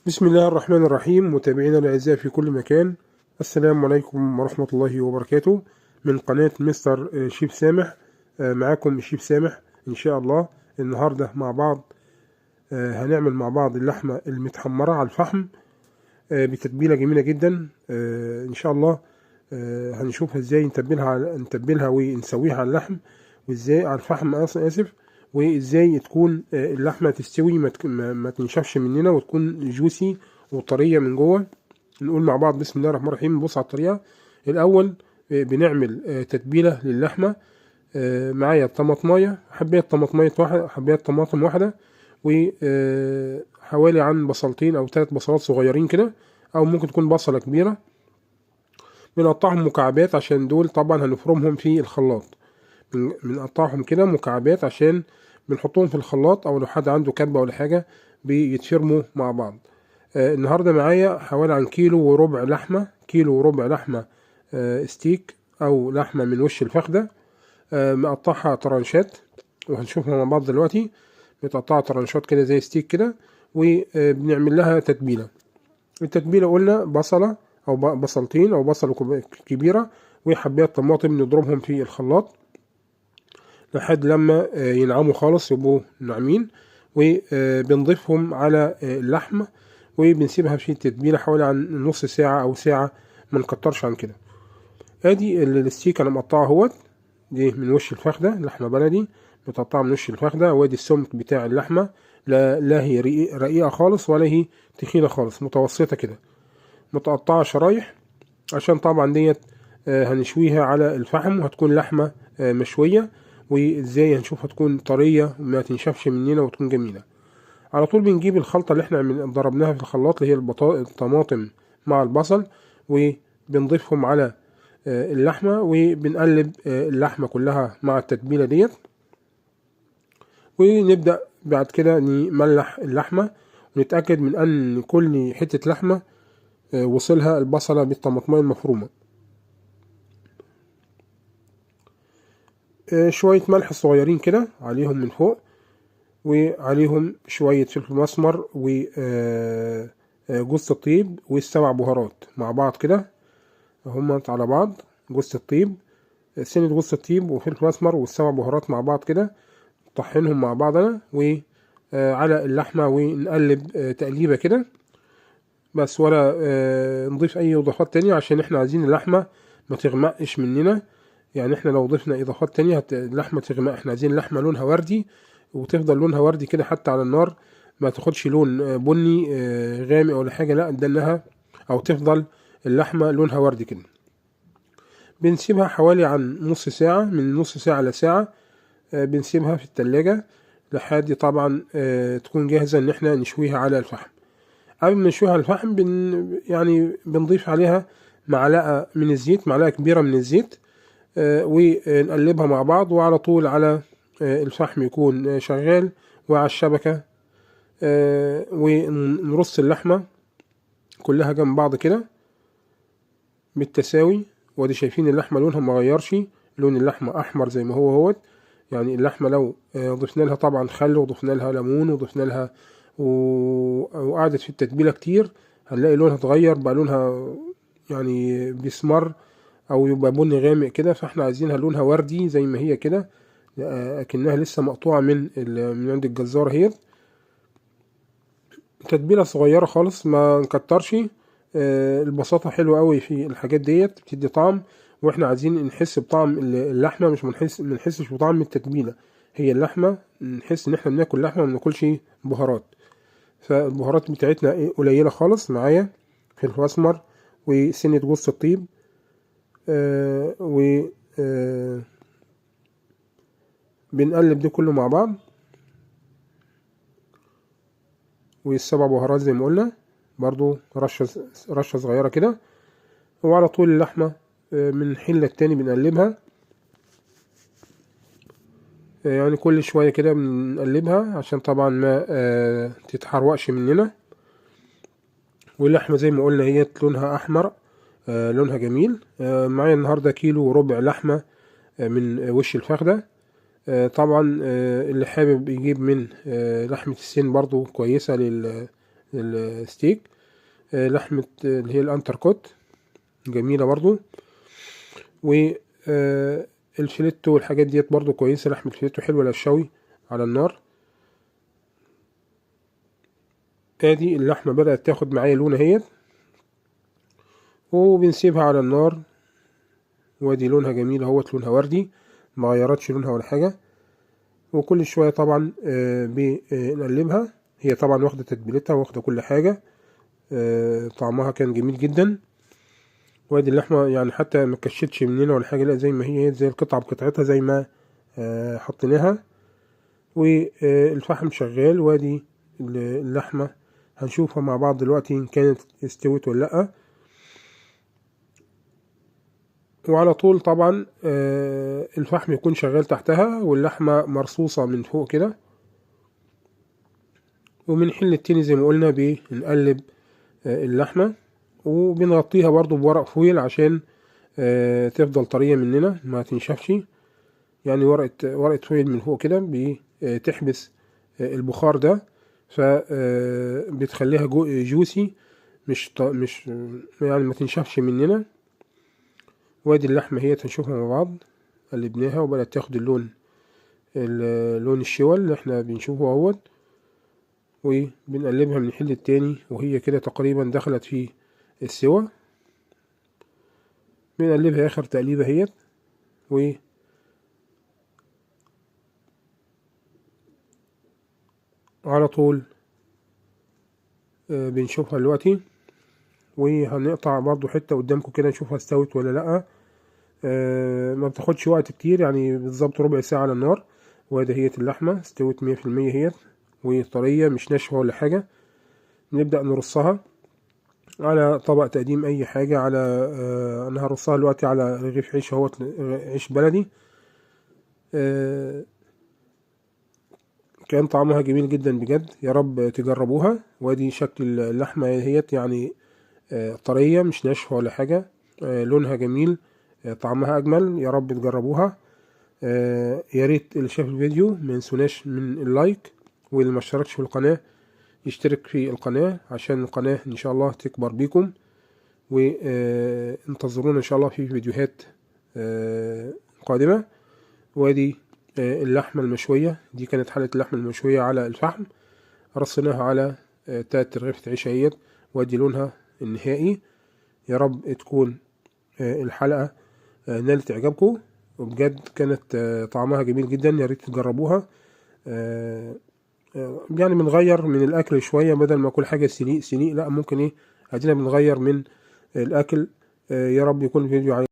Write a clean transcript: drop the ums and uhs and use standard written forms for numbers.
بسم الله الرحمن الرحيم. متابعينا الأعزاء في كل مكان، السلام عليكم ورحمة الله وبركاته. من قناة مستر شيف سامح. معاكم الشيف سامح إن شاء الله. النهاردة مع بعض هنعمل مع بعض اللحمة المتحمرة على الفحم بتتبيلة جميلة جدا إن شاء الله. هنشوفها إزاي نتبلها ونسويها على اللحم، وإزاي على الفحم آسف، وازاي تكون اللحمه تستوي ما تنشفش مننا، وتكون جوسي وطريه من جوه. نقول مع بعض بسم الله الرحمن الرحيم. نبص على الطريقه الاول. بنعمل تتبيله للحمه. معايا طماطمايه، حبايه طماطم واحده، وحوالي عن بصلتين او 3 بصلات صغيرين كده، او ممكن تكون بصله كبيره. بنقطعهم مكعبات عشان دول طبعا هنفرمهم في الخلاط. بنقطعهم كده مكعبات عشان بنحطهم في الخلاط، او لو حد عنده كبة ولا حاجة بيتفرموا مع بعض. النهاردة معايا حوالي عن كيلو وربع لحمة ستيك، او لحمة من وش الفخدة. مقطعها طرنشات، وهنشوفها مع بعض دلوقتي. متقطعة طرنشات كده زي ستيك كده، وبنعمل لها تتبيلة. التتبيلة قلنا بصلة او بصلتين او بصلة كبيرة، وحبات طماطم نضربهم في الخلاط لحد لما ينعموا خالص، يبقوا ناعمين، وبنضيفهم على اللحمة، وبنسيبها في التتبيلة حوالي عن نص ساعة أو ساعة، ما نكترش عن كده. ادي الستيك انا مقطعه اهوت، دي من وش الفخدة، لحمة بلدي متقطعة من وش الفخدة. وادي السمك بتاع اللحمة، لا هي رقيقة خالص ولا هي تخينة خالص، متوسطة كده، متقطعة شرايح، عشان طبعا ديت هنشويها على الفحم، وهتكون لحمة مشوية. وازاي هنشوفها تكون طرية وما تنشفش مننا وتكون جميلة. على طول بنجيب الخلطة اللي احنا ضربناها في الخلاط، اللي هي الطماطم مع البصل، وبنضيفهم على اللحمة، وبنقلب اللحمة كلها مع التتبيلة ديت. ونبدأ بعد كده نملح اللحمة، ونتأكد من أن كل حتة لحمة وصلها البصلة بالطماطمية المفرومة. شوية ملح صغيرين كده عليهم من فوق، وعليهم شوية فلفل أسمر وجوز الطيب والسبع بهارات مع بعض كده، هما على بعض. جوز الطيب، سنة جوز الطيب وفلفل أسمر والسبع بهارات مع بعض كده، طحنهم مع بعض أنا وعلى اللحمة، ونقلب تقليبة كده بس، ولا نضيف أي إضافات تانية، عشان احنا عايزين اللحمة ما تغمقش مننا. يعني احنا لو ضفنا إضافات تانية اللحمة تغمق. احنا عايزين اللحمة لونها وردي، وتفضل لونها وردي كده حتى على النار، ما تاخدش لون بني غامق ولا حاجة، لا ده انها او تفضل اللحمة لونها وردي كده. بنسيبها حوالي عن نص ساعة، من نص ساعة لساعة. بنسيبها في التلاجة لحد طبعا تكون جاهزة ان احنا نشويها على الفحم. قبل ما نشويها على الفحم يعني بنضيف عليها معلقة من الزيت، معلقة كبيرة من الزيت، ونقلبها مع بعض، وعلى طول على الفحم يكون شغال، وعلى الشبكة ونرص اللحمة كلها جنب بعض كده بالتساوي. وادي شايفين اللحمة لونها مغيرش، لون اللحمة أحمر زي ما هو. يعني اللحمة لو ضفنا لها طبعا خل، وضفنا لها ليمون، وضفنا لها وقعدت في التتبيلة كتير، هنلاقي لونها اتغير بقى، لونها يعني بيسمر او يبقى بني غامق كده. فاحنا عايزينها لونها وردي زي ما هي كده، اكنها لسه مقطوعة من عند الجزار. هي تتبيلة صغيرة خالص، ما نكترش. البساطة حلوة قوي في الحاجات ديت، بتدي طعم. واحنا عايزين نحس بطعم اللحمة، مش منحسش بطعم التتبيلة. هي اللحمة نحس ان احنا بناكل لحمة، ما بناكلش بهارات. فالبهارات بتاعتنا قليلة خالص. معايا فلفل اسمر وسنة جوز الطيب، و بنقلب ده كله مع بعض، والسبع بهارات زي ما قلنا برضو رشة صغيرة كده. وعلى طول اللحمة من حين للتاني بنقلبها، يعني كل شوية كده بنقلبها عشان طبعا ما تتحرقش مننا. واللحمة زي ما قلنا هي لونها أحمر، لونها جميل. معايا النهاردة كيلو وربع لحمة من وش الفخدة. طبعا اللي حابب يجيب من لحمة السن برضو كويسة الستيك. لحمة اللي هي الانتركوت جميلة برضو. والفيليتو والحاجات ديت برضو كويسة. لحمة الفيليتو حلوة للشوي على النار. ادي اللحمة بدأت تاخد معايا لون اهيت، وبنسيبها على النار. وادي لونها جميل اهوت، لونها وردي، ما غيرتش لونها ولا حاجة. وكل شوية طبعا بنقلبها. هي طبعا واخدة تتبيلتها واخدة كل حاجة. طعمها كان جميل جدا. وادي اللحمة يعني حتى ما كشتش مننا ولا حاجة، لا زي ما هي زي القطعة بقطعتها زي ما حطيناها. والفحم شغال. وادي اللحمة هنشوفها مع بعض دلوقتي ان كانت استوت ولا لأ. وعلى طول طبعا الفحم يكون شغال تحتها واللحمة مرصوصة من فوق كده. ومن حين للتاني زي ما قلنا بنقلب اللحمة، وبنغطيها برضو بورق فويل عشان تفضل طرية مننا ما تنشفش. يعني ورقة فويل من فوق كده بتحبس البخار ده، فبتخليها جوسي، مش يعني ما تنشفش مننا. وادي اللحمة هي هنشوفها مع بعض. قلبناها وبدأت تاخد اللون الشوال اللي احنا بنشوفه اهوت. وبنقلبها من الحل التاني وهي كده تقريبا دخلت في السوا. بنقلبها اخر تقليبة اهيت. وعلى طول بنشوفها دلوقتي. وهنقطع برضو حتة قدامكم كده نشوفها استوت ولا لأ. ما بتاخدش وقت كتير، يعني بالظبط ربع ساعة على النار. وادي هي اللحمة استوت 100% هي، وطرية مش ناشفة ولا حاجة. نبدأ نرصها على طبق تقديم اي حاجة. على انا هرصها دلوقتي على رغيف عيش اهوت، عيش بلدي. كان طعمها جميل جدا بجد، يا رب تجربوها. وادي شكل اللحمة هيت، يعني طرية مش ناشفة ولا حاجة. لونها جميل، طعمها اجمل. يا رب تجربوها. يا ريت اللي شاف الفيديو ما ينسوناش من اللايك، واللي ما اشتركش في القناة يشترك في القناة عشان القناة ان شاء الله تكبر بيكم. وانتظرونا ان شاء الله في فيديوهات قادمة. وادي اللحمة المشوية، دي كانت حلقة اللحمة المشوية على الفحم. رصيناها على 3 رغيفة عيش اهيت. وادي لونها النهائي. يا رب تكون الحلقة نالت اعجابكم، وبجد كانت طعمها جميل جدا. يا ريت تجربوها. يعني بنغير من الاكل شوية، بدل ما كل حاجة سنيق لا، ممكن ادينا بنغير من الاكل. يا رب يكون الفيديو